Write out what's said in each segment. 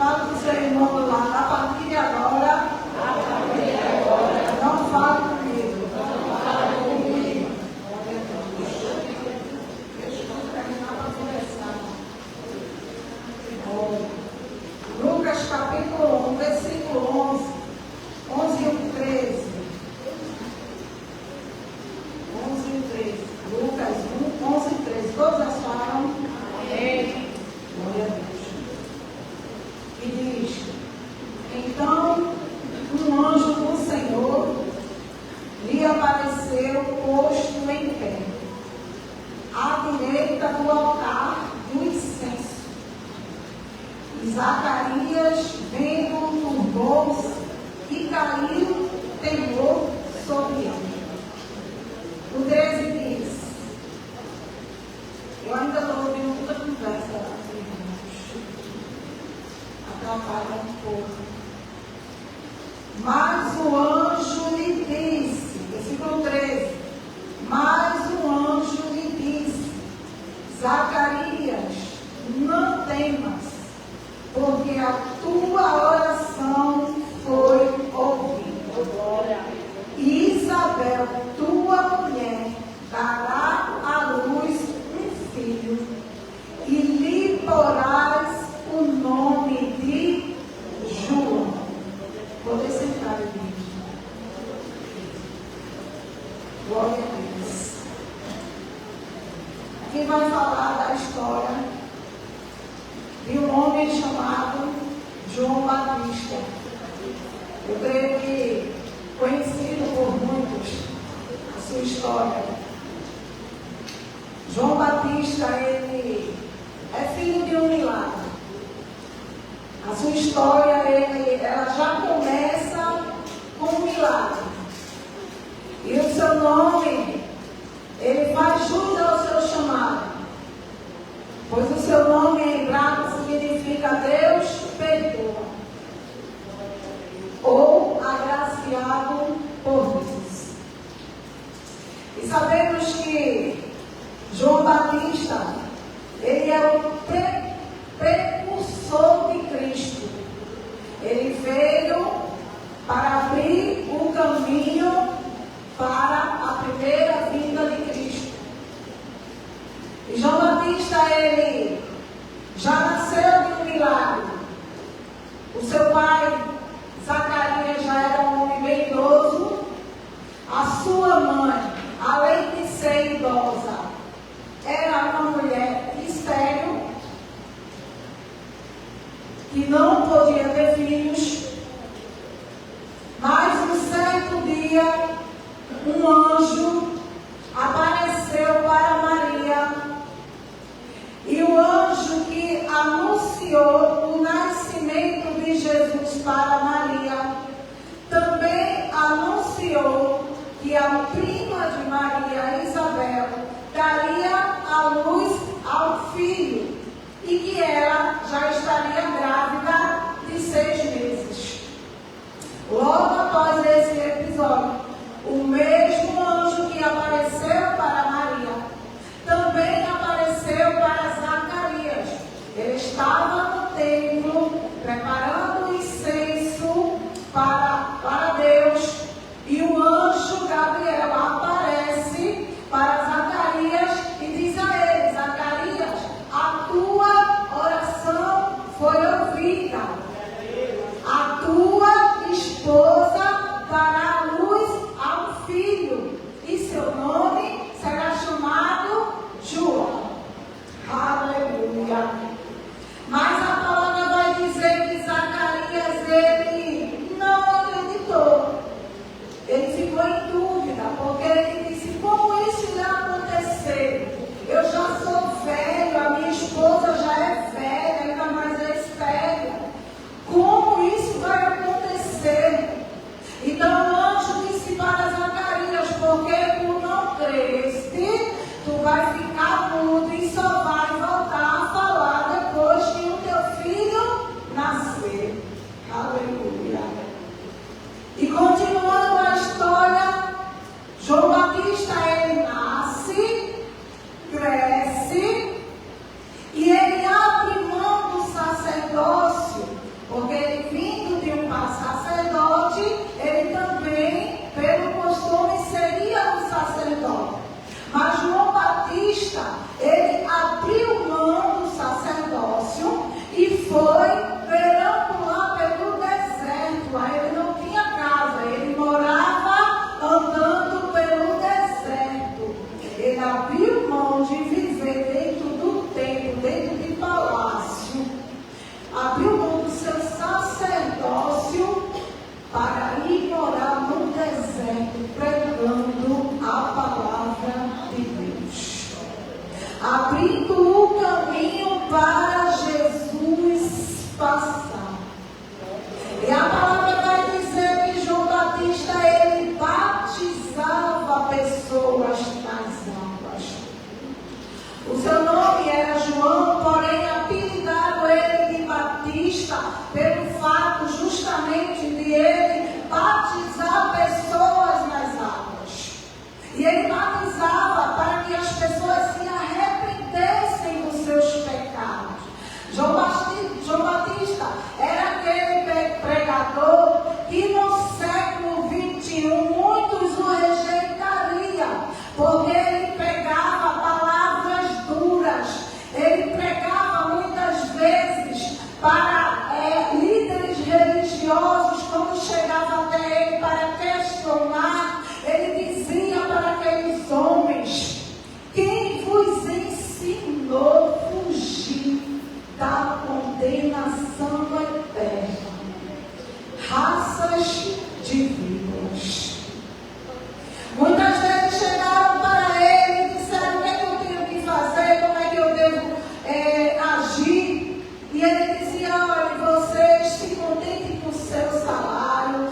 Fala com o seu irmão do lado. A partir de agora, não fale comigo. Deixa eu terminar para conversar. Lucas capítulo 1, versículo 11. 11 e 13. 11 e 13. Lucas 1, 11 e 13. Todos acharam? Amém. Glória a Deus. E diz: então um anjo do Senhor lhe apareceu posto em pé, à direita do altar do incenso. E Zacarias, vendo, turbou-se e caiu temor sobre ele. O 13 diz: eu ainda estou ouvindo muita conversa lá, irmãos. Atrapalha um pouco. Mas o anjo lhe disse, versículo 13: mas o anjo lhe disse: Zacarias, não temas, porque a tua oração foi ouvida. E Isabel, tua mulher, dará à luz um filho, e lhe porás o nome de João. Poder sentar, igreja. Glória a Deus. Aqui vai falar da história de um homem chamado João Batista. Eu creio que conhecido por muitos a sua história. João Batista, ele é filho de um milagre. A sua história, ela já começa com um milagre. E o seu nome, ele faz jus ao seu chamado. Pois o seu nome em hebraico significa Deus perdoa. Ou agraciado por Deus. E sabemos que João Batista, ele é o precursor de Cristo. Ele veio para abrir o caminho para a primeira vinda de Cristo. E João Batista, ele já nasceu de um milagre. O seu pai, Zacarias, já era um homem bem idoso. A sua mãe, além de ser idosa, era uma mulher estéril, que não podia ter filhos. Mas um certo dia, um anjo apareceu para Maria. E o anjo que anunciou o nascimento de Jesus para Maria, também anunciou que a prima de Maria, Isabel, daria à luz ao filho e que ela já estaria grávida de 6 meses. Logo após esse episódio, o mesmo anjo que apareceu para Maria também apareceu para Zacarias. Ele estava no templo preparando o incenso para Deus, e o anjo Gabriel aparece para Zacarias e diz a ele: Zacarias, a tua oração foi ouvida. A tua esposa dará luz ao filho, e seu nome será chamado João. Aleluia. Mas a palavra vai dizer que Zacarias, ele não acreditou. Ele ficou em dúvida, porque ele disse: como isso irá acontecer? Eu já sou velho, a minha esposa já é velha, ainda mais é estéril. Como isso vai acontecer? Então o anjo disse para Zacarias: porque tu não creste, tu vai ficar mudo e só vai voltar a falar depois que o teu filho nascer. Aleluia. E continuando a história, João Batista, ele nasce, cresce, e ele abre mão do sacerdócio pelo fato justamente de ele batizar pessoas nas águas. E ele batizava para que as pessoas se arrependessem dos seus pecados. João Batista era aquele pregador que no século 21 muitos o rejeitariam, porque ele pregava palavras duras, ele pregava muitas vezes para líderes religiosos, quando chegava até ele para questionar, ele dizia para aqueles homens: quem vos ensinou a fugir da condenação eterna? Raças de víboras. Muitas vezes chegaram para ele e disseram: o que é que eu tenho que fazer, como é que eu devo agir? E ele dizia: olha, vocês se contentem com o seu salário,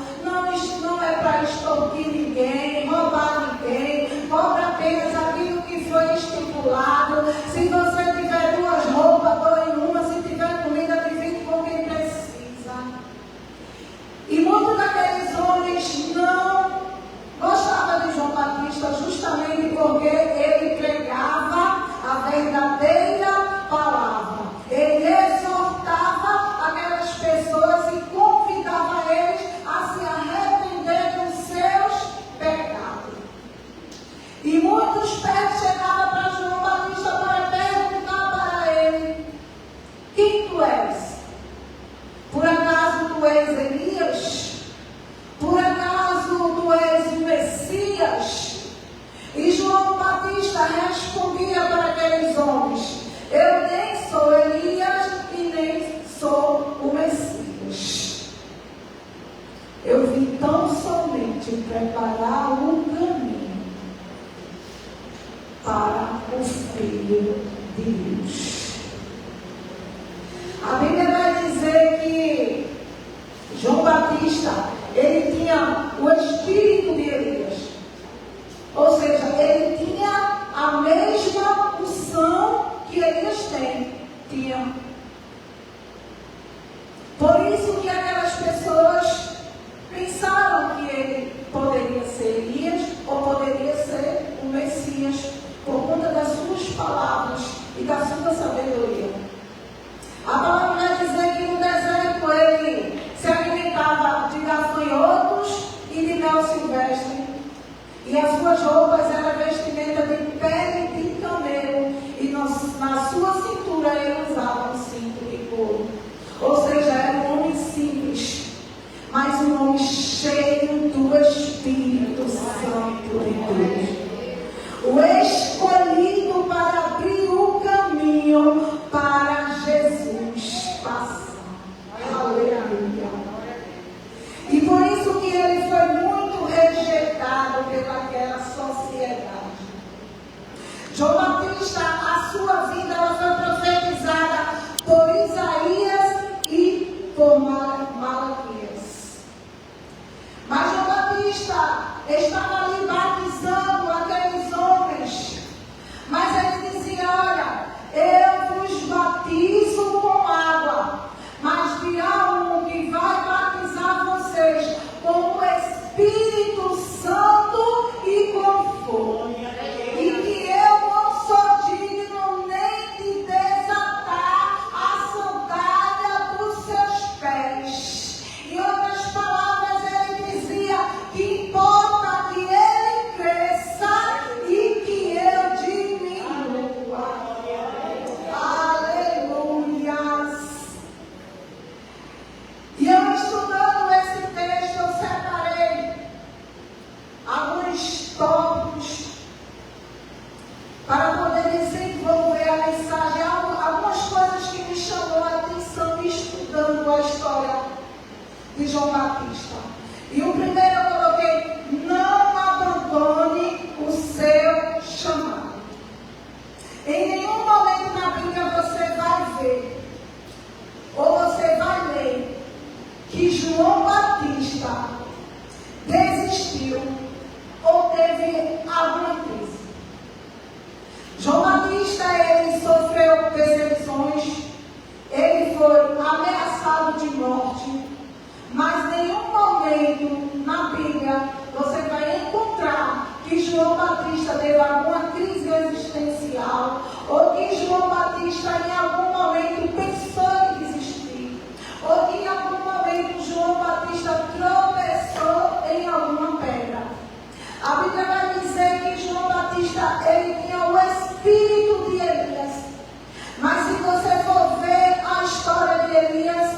isso não é para extorquir ninguém, roubar ninguém, cobra apenas aquilo que foi estipulado. Se você tiver 2 roupas, doe uma, se tiver comida, divide com quem precisa. E muitos daqueles homens não gostavam de João Batista, justamente porque ele pregava a verdadeira palavra. Ele exortava aquelas pessoas e convidava eles a se arrepender dos seus pecados. E muitos chegavam para João Batista para perguntar para ele: quem tu és? Por acaso tu és Elias? Por acaso tu és o Messias? E João Batista respondia para aqueles homens: eu nem sou Elias e nem sou o Messias. Eu vim tão somente preparar o caminho para o Filho de Deus. A Bíblia vai dizer que João Batista, ele tinha o espírito de Elias. Ou seja, ele tinha a mesma unção que Elias tinha. Por isso que aquelas pessoas pensaram que ele poderia ser Elias ou poderia ser o Messias, por conta das suas palavras e da sua sabedoria. A palavra vai dizer que no deserto ele se alimentava de gafanhotos e de mel silvestre. E as suas roupas eram vestimenta de pele de camelo. E na sua cintura ele usava um cinto de couro. Ou seja, era um homem simples, mas um homem cheio do Espírito Santo de Deus. O escolhido para abrir o caminho para Jesus passar. Aleluia. E por isso que ele foi muito rejeitado pelaquela sociedade. João Batista, a sua vida ela foi profetizada por Isaías e por Malaquias. Mas João Batista estava ali batizando aqueles homens. Mas ele dizia: olha, eu vos batizo com água, mas virá um que vai batizar vocês com o Espírito Santo e com fogo. E que eu não sou digno nem de desatar a sandália dos seus pés. Em outras palavras, ele dizia que importa que ele cresça e que eu diminua. Aleluia. E eu, estudando esse texto, eu separei alguns tópicos para poder desenvolver a mensagem. Algumas coisas que me chamou a atenção estudando a história de João Batista. E o primeiro eu coloquei: não abandone o seu chamado. Em nenhum momento na Bíblia você vai ver, ou você vai ler, que João Batista desistiu ou teve alguma crise. João Batista, ele sofreu perseguições, ele foi ameaçado de morte. Mas nenhum momento na Bíblia você vai encontrar que João Batista teve alguma crise existencial ou que João Batista em algum momento pensou em desistir ou que em algum momento João Batista tropeçou em alguma pedra. A Bíblia vai dizer que João Batista ele tinha o espírito de Elias. Mas se você for ver a história de Elias,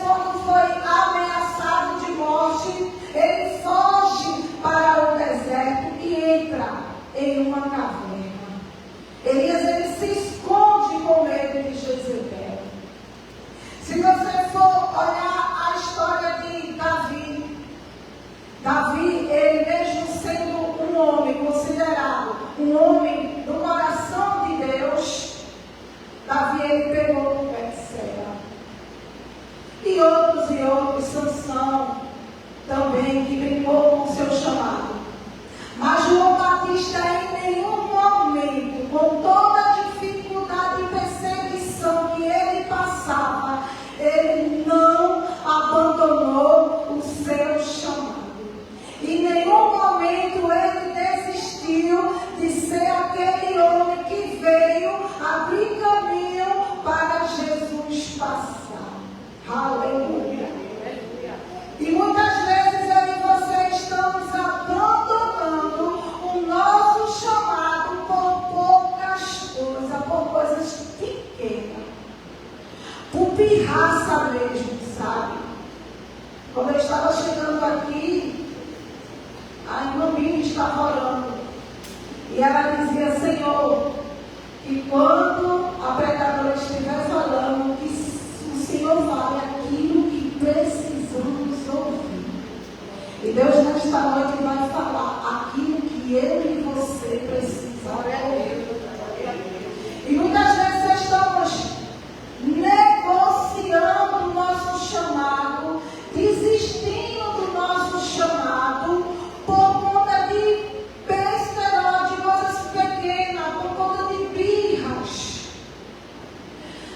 quando foi ameaçado de morte, ele foge para o deserto e entra em uma caverna. Elias ele se esconde com medo de Jezebel. Se você for olhar a história de Davi, ele mesmo sendo um homem considerado um homem do coração de Deus, Davi ele pegou o Betseba. E outros, Sansão também, que brincou com o seu chamado. Mas João Batista, em nenhum momento, com toda a dificuldade e perseguição que ele passava, ele não abandonou o seu chamado. Em nenhum momento ele desistiu de ser aquele homem que veio abrir caminho para Jesus passar. Aleluia. E muitas vezes eu e você estamos abandonando o nosso chamado por poucas coisas, por coisas pequenas, por pirraça mesmo, sabe? Quando eu estava chegando aqui, a irmã estava orando e ela dizia: Senhor, que quando a pregadora estiver falando, que o Senhor fale aquilo que precisamos ouvir. E Deus nesta noite vai falar aquilo que eu e você precisamos ouvir. E muitas vezes estamos negociando o nosso chamado, desistindo do nosso chamado por conta de besterol, de coisas pequenas, por conta de birras.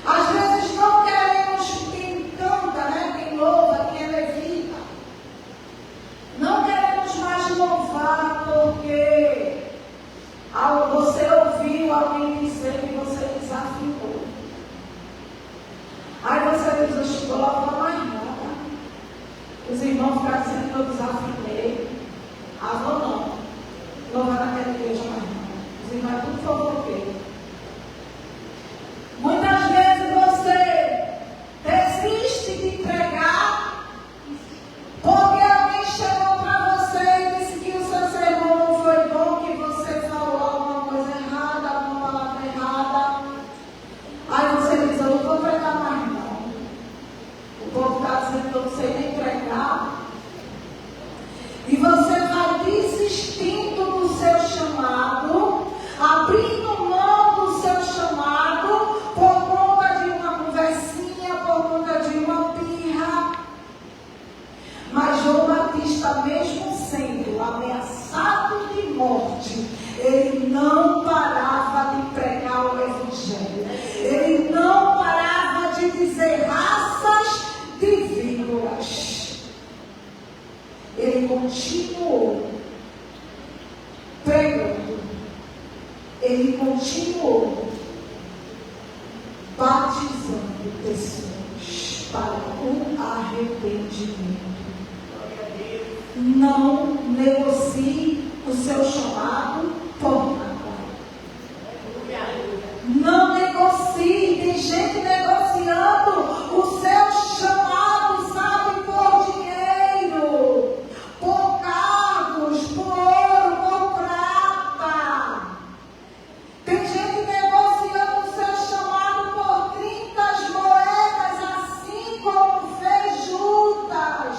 Às vezes não queremos quem canta, né? Quem louva, quem é levita. Não queremos mais louvar porque você ouviu alguém dizer que você desafinou. Aí você diz: eu estou louvando mais nada. Os irmãos ficam dizendo que eu desafinei. Vou não. Louvar naquela igreja mais nada. Os irmãos é tudo fofoqueiro. Muitas vezes você desiste de pregar porque alguém chegou para você e disse que o seu sermão não foi bom, que você falou alguma coisa errada, alguma palavra errada. Aí você diz: eu não vou pregar mais não. O povo está dizendo que eu não sei nem pregar. E você vai desistindo do seu chamado, abrindo mão do seu chamado por conta de uma conversinha, por conta de uma birra. Mas João Batista, mesmo sendo ameaçado de morte, ele não parava de pregar o Evangelho. Ele não parava de dizer raças de víboras. Ele continuou pregando. Ele continuou batizando pessoas para o arrependimento. Não negocie o seu chamado por nada. Não negocie. Tem gente negociando o seu chamado, sabe, por dinheiro, por cargos, por ouro, por prata. Tem gente negociando o seu chamado por 30 moedas, assim como fez Judas.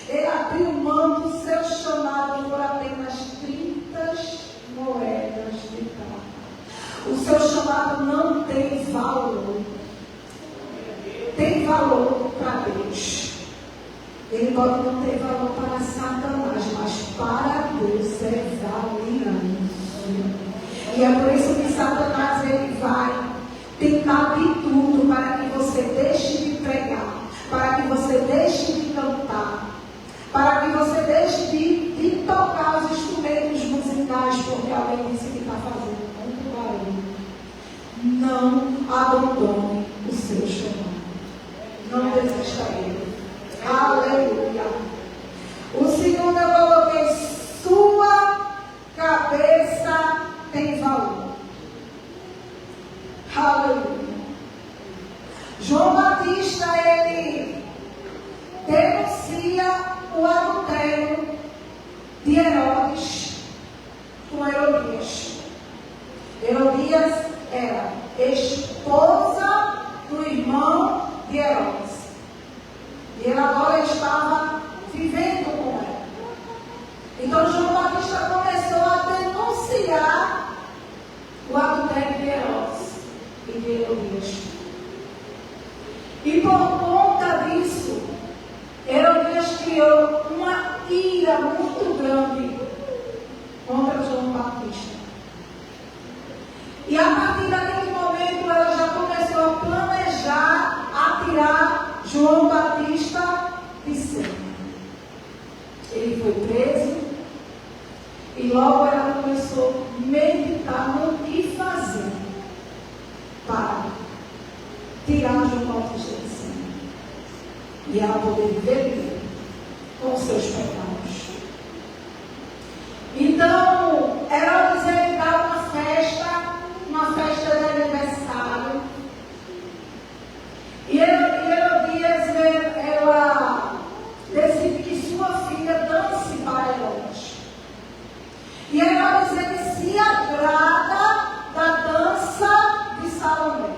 Ele abriu mão do seu chamado por apenas 30 moedas de prata. O seu chamado não tem valor. Tem valor para Deus. Ele pode não ter valor para Satanás, mas para Deus é valioso. E é por isso que Satanás ele vai tentar de tudo para que você deixe de pregar, para Não desista dele. Aleluia. O segundo eu coloquei: sua cabeça tem valor. Aleluia. João Batista, ele denuncia o adultério de Herodes com Herodias. Herodias era esposa do irmão de Herodes. E ele agora estava vivendo com ela. Então João Batista começou a denunciar o adultério de Herodes e de Herodias. E por conta disso, Herodias criou uma ira muito grande contra João Batista. E a partir daquele momento ela já começou a planejar a tirar João Batista de cena. Ele foi preso e logo ela começou a meditar no que fazer para tirar João Batista de cena. E ela poder viver com seus pecados. Então, Herodes ele dá uma festa de aniversário. E Herodias, ela decide que sua filha dance para Herodes. E Herodes ele se agrada da dança de Salomé.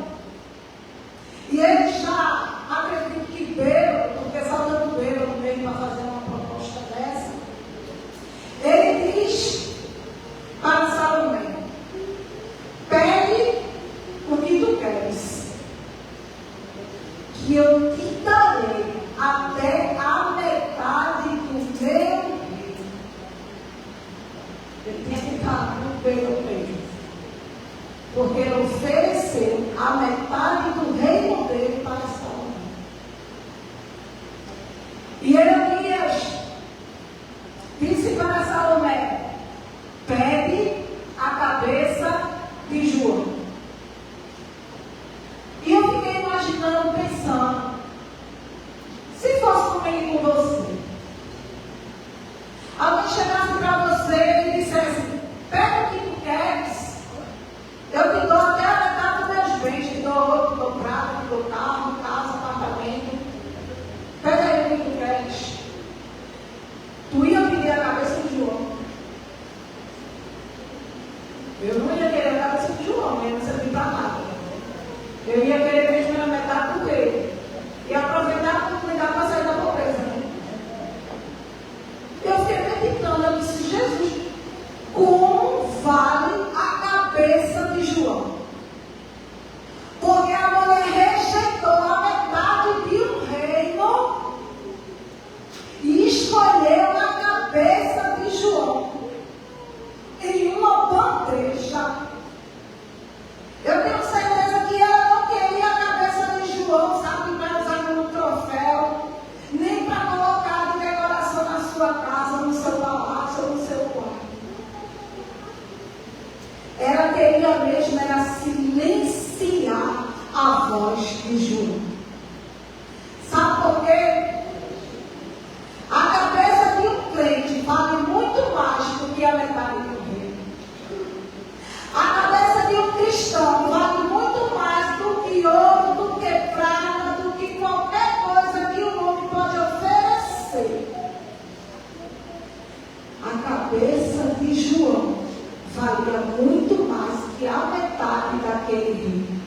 E ele já acredita que bêbado, porque só dando bêbado mesmo para fazer uma proposta dessa. Ele diz para Salomé: pede o que tu queres, que eu te darei até a metade do meu reino. Ele tinha que estar no meu reino, porque ele ofereceu a metade do reino dele para Salomé. E Herodias disse para Salomé: pede a cabeça de João. E eu fiquei imaginando, pensando, se fosse comigo e com você, alguém chegasse para você e dissesse: pega o que tu queres, eu te dou até a metade dos meus bens, te dou ouro, te dou prata, te dou carro, casa, apartamento, pega aí o que tu queres. Tu ia pedir a cabeça de João? Eu não ia querer a cabeça de João, não ia servir para nada. Eu ia querer mesmo a metade do dele. E aproveitar a oportunidade para sair da pobreza. Né? Eu fiquei meditando, eu disse: Jesus, como vale a cabeça de João? Porque a mulher rejeitou a metade de um reino e escolheu a cabeça de João em uma bandeja. Eu tenho certeza que ela não queria a cabeça de João, sabe, para usar no troféu, nem para colocar de decoração na sua casa, no seu palácio, no seu quarto. Ela queria mesmo era silenciar a voz de João. Sabe por quê? A cabeça de um crente vale muito mais do que a metade do reino. A cabeça de um cristão vale muito mais do que ouro, do que prata, do que qualquer coisa que o homem pode oferecer. A cabeça de João valia muito mais que a metade daquele reino.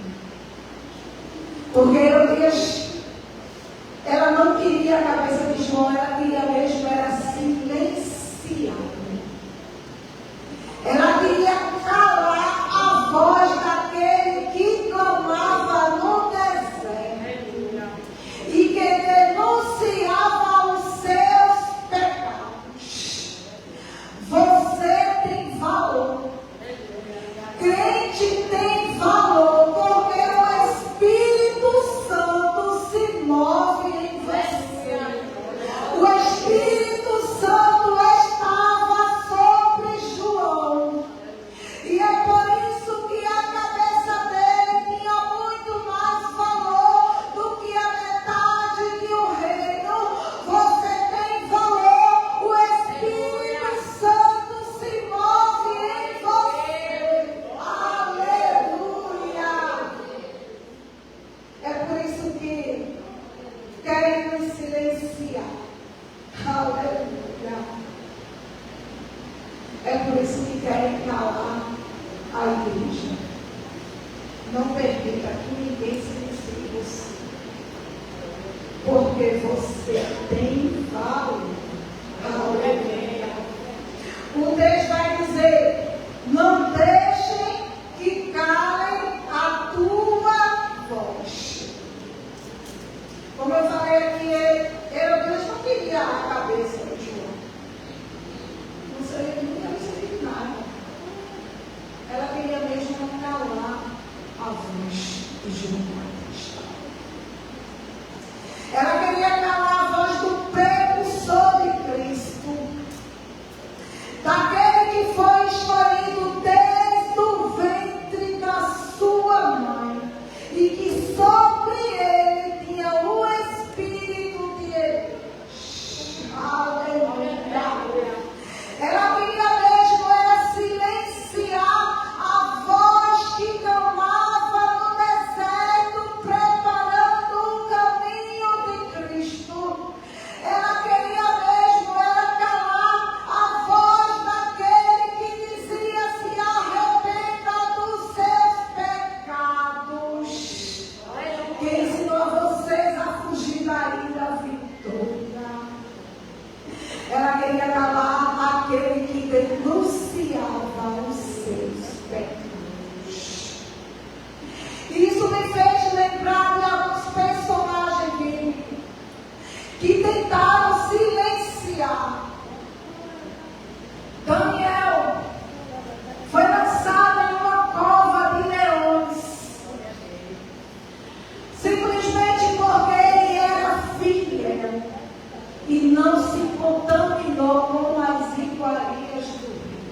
Porque Herodias, ela não queria a cabeça de João, ela queria mesmo era silenciar. Ela queria calar a voz daquele que clamava no deserto e que denunciava os seus pecados. Você tem valor. Crente tem valor, porque o Espírito Santo se move em você. O Espírito Santo estava Aleluia. É por isso que querem calar a igreja. Não permita que ninguém se inicie você. Porque você tem valor. Aleluia. O texto vai dizer: não deixem que calem a tua voz. Como eu falei aqui, Deus não queria a cabeça de João. Não seria nunca recebido nada. Ela queria mesmo calar a voz de João. Ela queria calar a voz do precursor de Cristo, daquele que foi escolhido desde o ventre da sua mãe e que sobre ele tinha o Espírito de Deus. Aleluia. Ela queria mesmo silenciar a voz que clamava no deserto, preparando o caminho de Cristo. Ela queria mesmo calar a voz daquele que dizia: se arrependa dos seus pecados, que ensinou vocês a fugir da ira vindoura. Ela queria calar aquele que denunciava os seus pecados. Isso me fez lembrar de alguns personagens bíblicos que tentaram silenciar. Daniel foi lançado em uma cova de leões, simplesmente porque ele era fiel e não se contaminou com as iguarias do rei.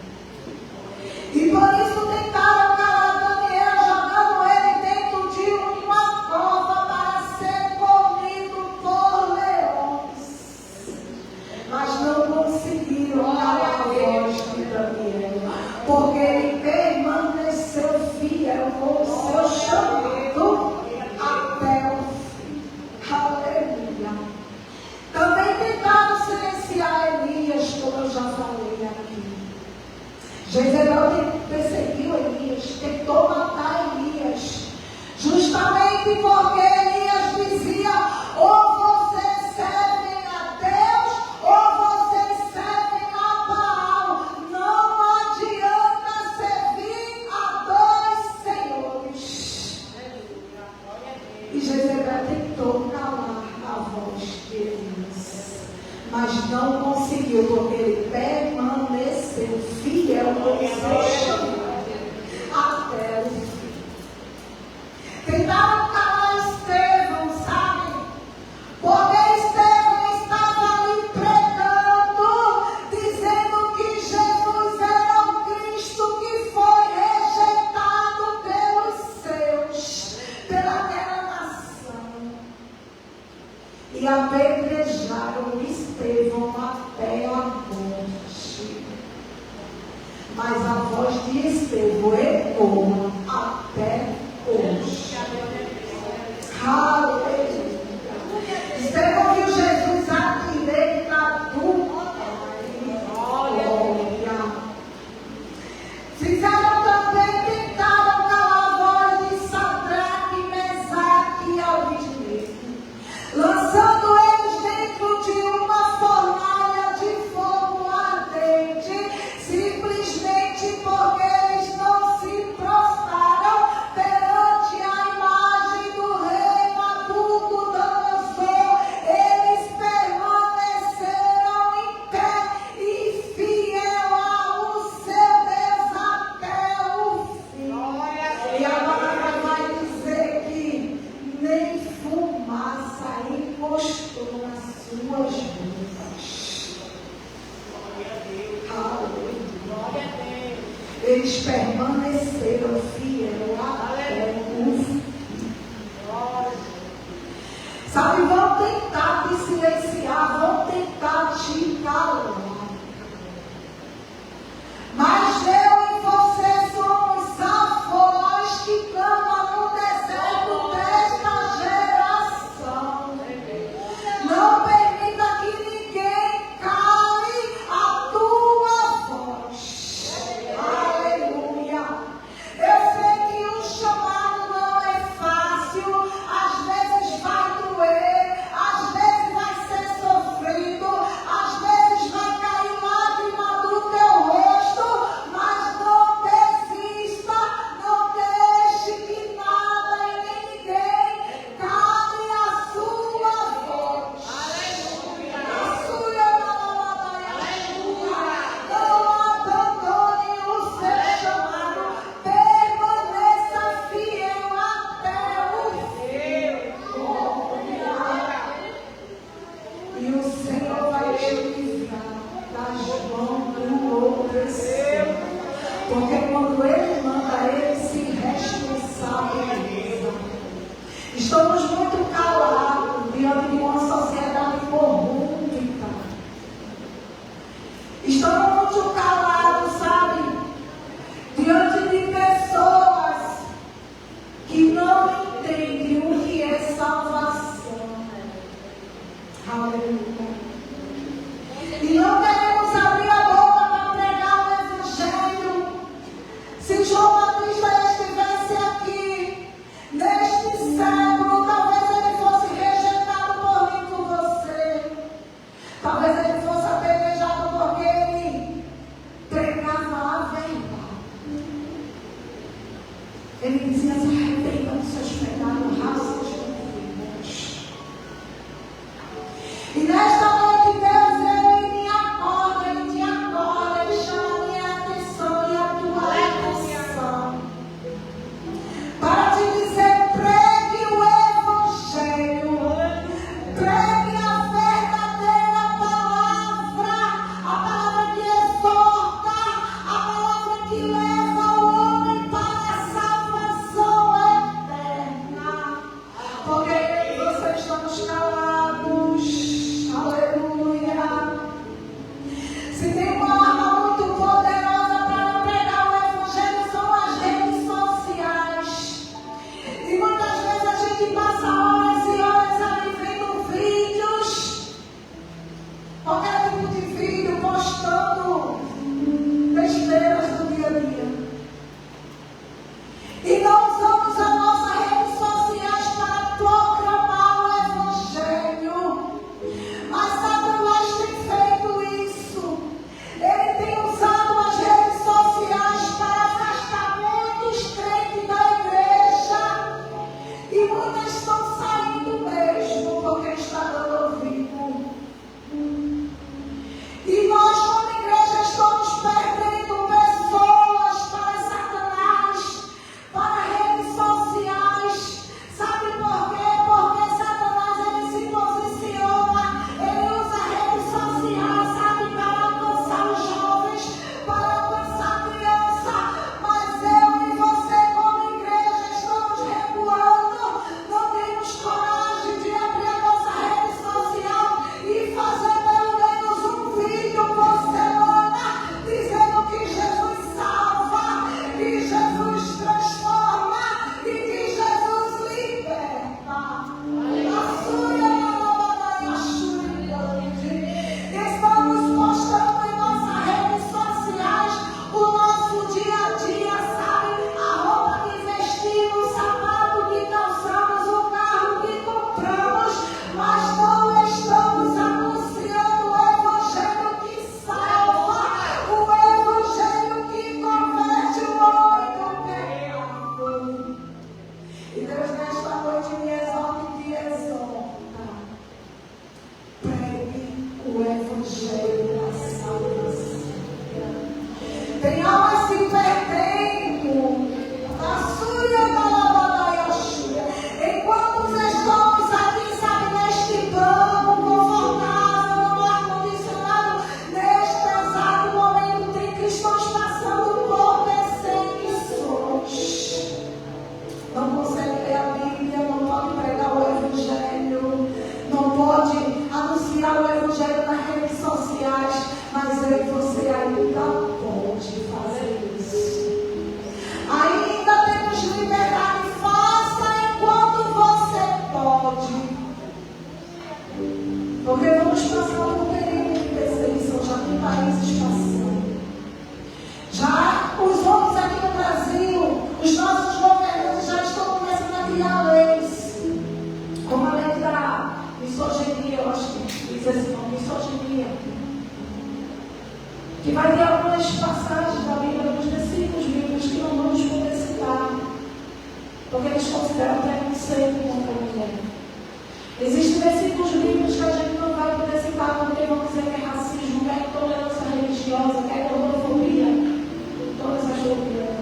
E por isso tentaram calar Daniel, jogando ele dentro de uma cova para ser comido por leões. Mas não conseguiram calar a voz de Daniel, porque ele permaneceu fiel com o seu chamado até o fim. Aleluia. Também tentaram silenciar Elias, como eu já falei aqui. Jezebel perseguiu Elias, tentou matar Elias, justamente porque Elias dizia: ou vocês servem a Deus, ou vocês servem a Baal. Não adianta servir a dois senhores. E Jezebel tentou calar a voz de Elias, mas não conseguiu, porque ele permaneceu fiel ao seu chamado até o fim. Tentaram calar Estevão, sabe? Porque Estevão estava ali pregando, dizendo que Jesus era o Cristo que foi rejeitado pelos seus, pelaquela nação. E apedrejaram Estevão até a morte. Mas a voz de Estevão ecoa até hoje. Aleluia. Estevão viu Jesus à direita do Pai. Glória. Fizeram também, tentaram calar a voz de Sadraque, Mesaque e Abednego, lançando eles dentro de uma fornalha de fogo ardente, simplesmente porque eles não se prostraram perante a imagem do rei Nabucodonosor. Eles permaneceram em pé e fiel ao seu Deus até o fim. E agora vai dizer que nem fumaça encostou nas suas roupas. Aleluia. Eles permaneceram fiel até o fim. Sabe, vão tentar te silenciar, vão tentar te calar. Mas eu e você somos a voz que clama no deserto desta geração. Não permita que ninguém E nesta noite, Deus, Ele me acorda, Ele te acorda, Ele chama a minha atenção e a tua atenção. Para te dizer, pregue o Evangelho, pregue a verdadeira palavra, a palavra que exorta, a palavra que leva o homem para a salvação eterna. Porque vocês estamos calados, aleluia. Se tem uma arma muito poderosa para pregar o Evangelho, são as redes sociais. E muitas vezes a gente passa horas e horas ali vendo vídeos, qualquer tipo de vídeo, postando besteiras do dia a dia. E não usamos as nossas redes sociais para proclamar o Evangelho. Mas Satanás tem feito isso. Ele tem usado as redes sociais para afastar muitos crentes da igreja. E muitas estão saindo mesmo porque está dando ouvido. E nós, como igreja, estamos perdendo pessoas para Satanás, para redes sociais. Sabe por quê? Porque Satanás, ele se posiciona, ele usa redes sociais, sabe, para alcançar os jovens, para alcançar a criança. Mas eu e você, como igreja, estamos recuando, não temos coragem de abrir a nossa rede social e fazer pelo menos um vídeo por semana, dizendo que Jesus salva, que Jesus transforma e que Jesus liberta. Estamos postando em nossas redes sociais o nosso dia a dia, sabe? A roupa que vestimos, o sapato que calçamos, o carro que compramos, mas não estamos anunciando o Evangelho que salva, o Evangelho que converte o homem do pecado. E Deus nesta noite me exalta e te exalta. Pregue o Evangelho da salvação. Tem almas se perdendo. Enquanto estamos aqui, sabe, neste banco confortável, no ar-condicionado, neste exato momento, tem cristãos passando por perseguições. Não consegue ler a Bíblia, não pode pregar o Evangelho, não pode anunciar o Evangelho nas redes sociais, mas eu e você ainda pode fazer isso. Ainda temos liberdade, faça enquanto você pode. Porque vamos passar por um período de perseguição, já tem países passando. Já os homens aqui no Brasil, os nossos governantes já estão começando a criar leis, como a lei da misoginia, eu acho que diz esse nome, misoginia, que vai ter algumas passagens da Bíblia, alguns versículos bíblicos que não vamos poder citar, porque eles consideram preconceito contra a mulher. Existem versículos bíblicos que a gente não vai poder citar, porque vão dizer que é racismo, que é intolerância religiosa, que é gordofobia, todas as fobias.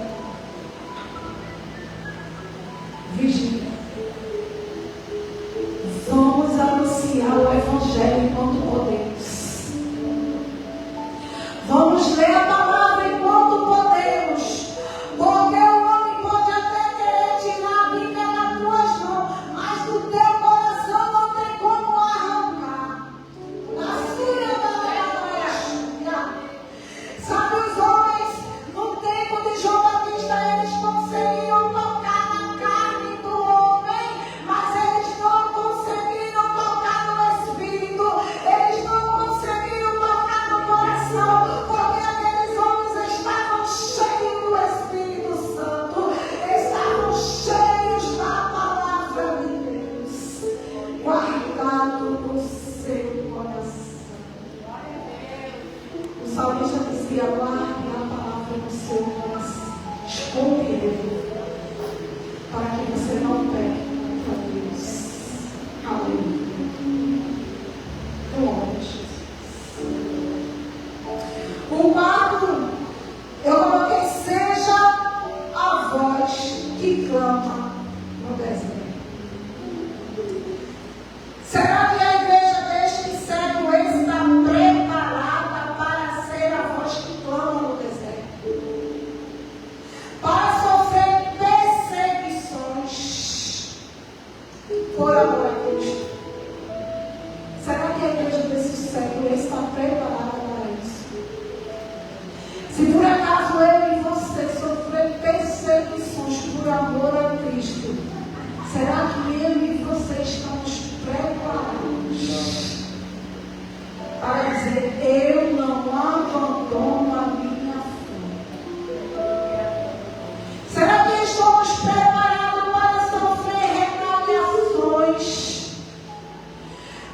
Vigia. Vamos anunciar o Evangelho enquanto podemos. Vamos ler a palavra enquanto podemos. Porque o homem pode até querer tirar a Bíblia das tuas mãos, mas do teu coração não tem como arrancar.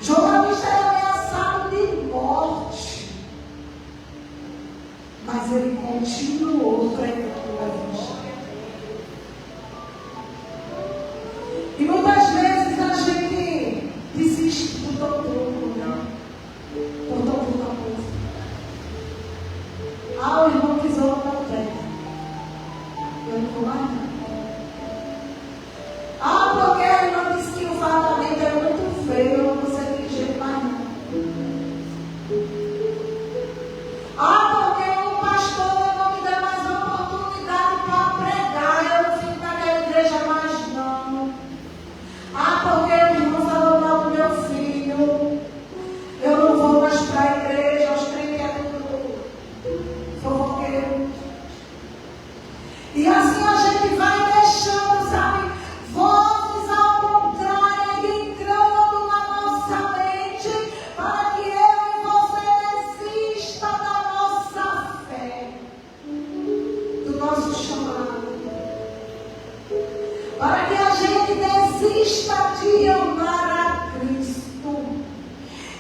João Batista era ameaçado de morte, mas ele continuou pregando o evangelho. E muitas vezes a gente desiste por tudo, né? Por tão pouca coisa. Ah, o irmão pisou no meu pé. Eu não vou mais não. Ah, porque ele não disse que o fardamento era muito feio, eu não vou ser dirigente mais não. Ah, porque o pastor não me dá mais oportunidade para pregar, eu não fico naquela igreja mais não. Ah, porque o irmão falou mal do meu filho, eu não vou mais para a igreja, os crentes é tudo fofoqueiro. E assim a gente vai deixando, sabe, vozes ao contrário entrando na nossa mente para que eu e você desista da nossa fé, do nosso chamado, para que a gente desista de amar a Cristo.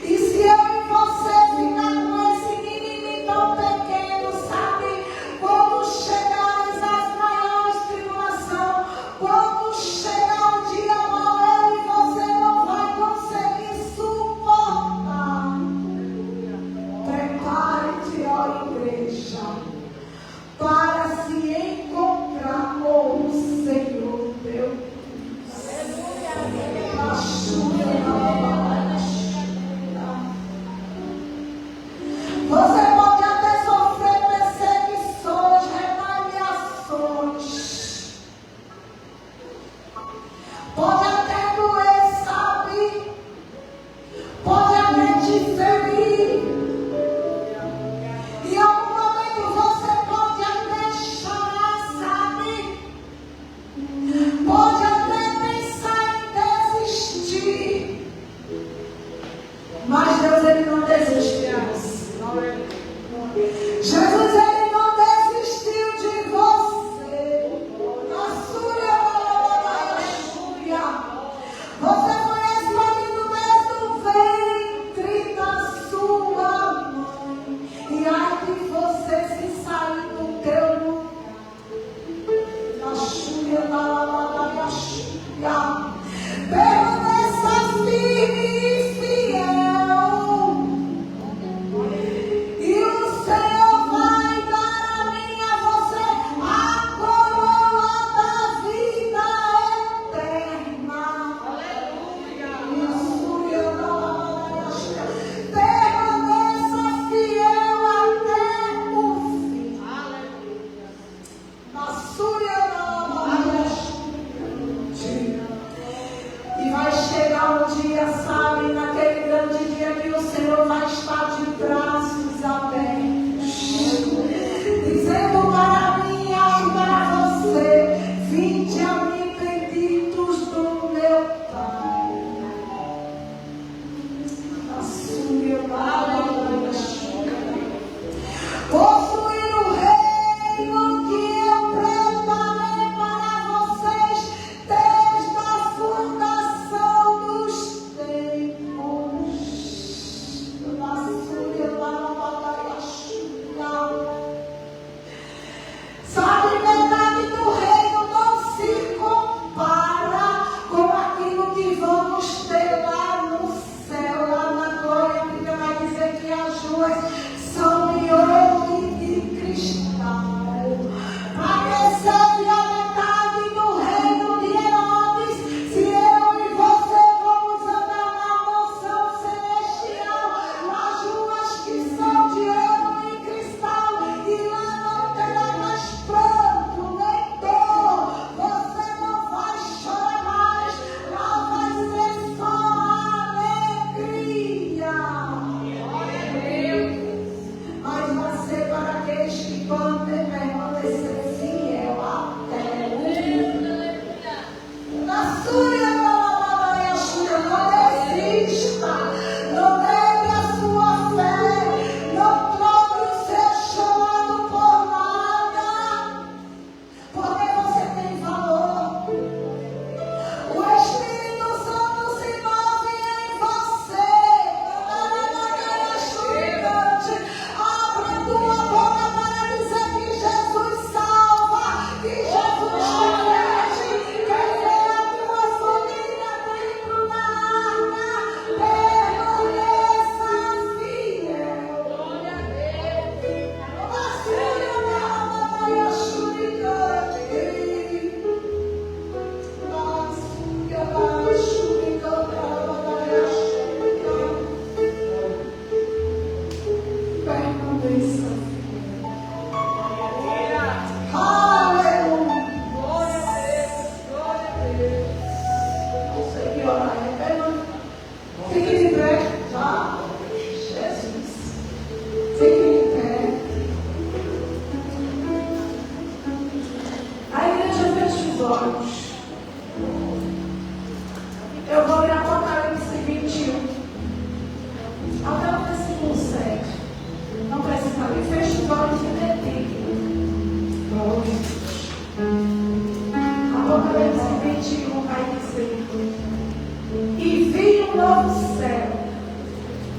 E se eu e você ficar com esse mimimi tão pequeno, sabe, quando chegares às maiores tribulações, quando chegar o dia mau, eu e você não vai conseguir suportar. Prepare-te, ó igreja, para se encontrar com o Senhor teu Deus. Você pode até sofrer perseguições, retaliações. Pode até doer, sabe? Pode até te ferir. E em algum momento você pode até chorar, sabe? Pode até pensar em desistir. Mas Deus, Ele não desistiu. Jesus, Ele não desistiu de você. Você foi escolhido desde o ventre da sua mãe. E ai de você se sair do teu lugar. Permaneça firme e fiel. E o Senhor vai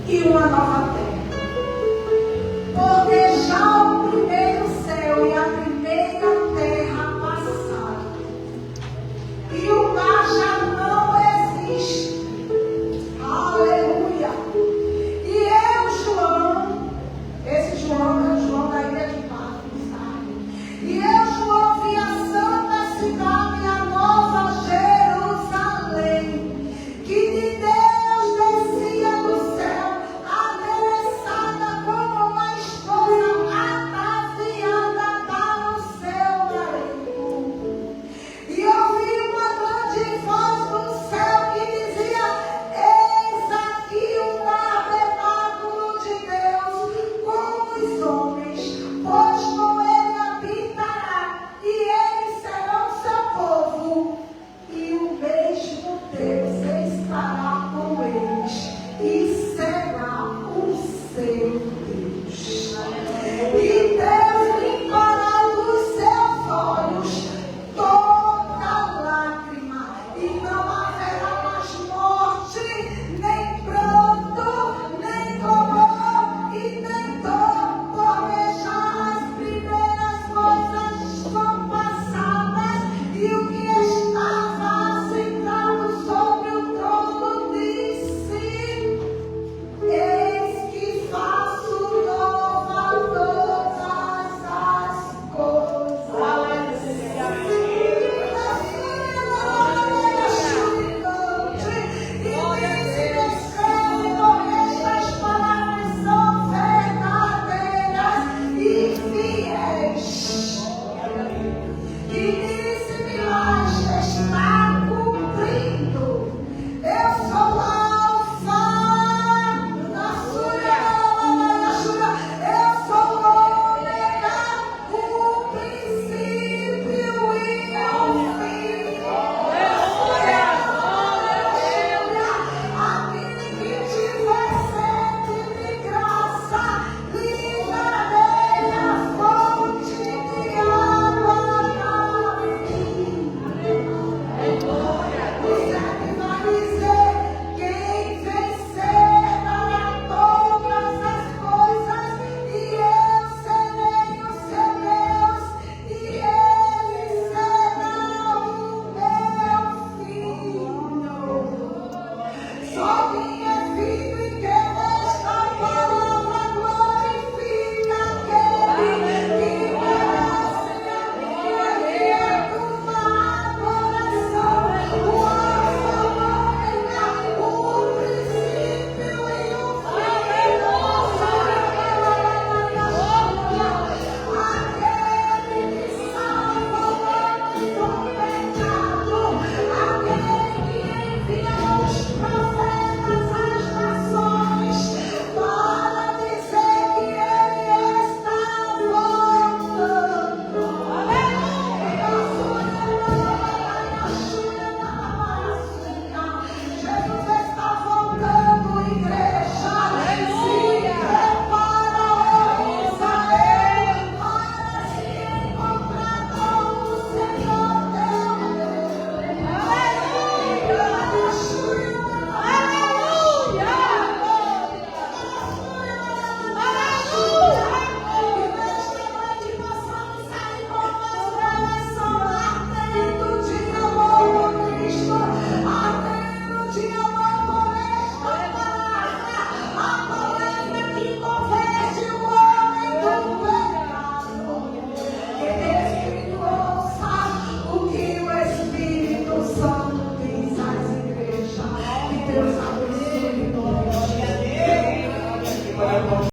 e uma nova terra. Porque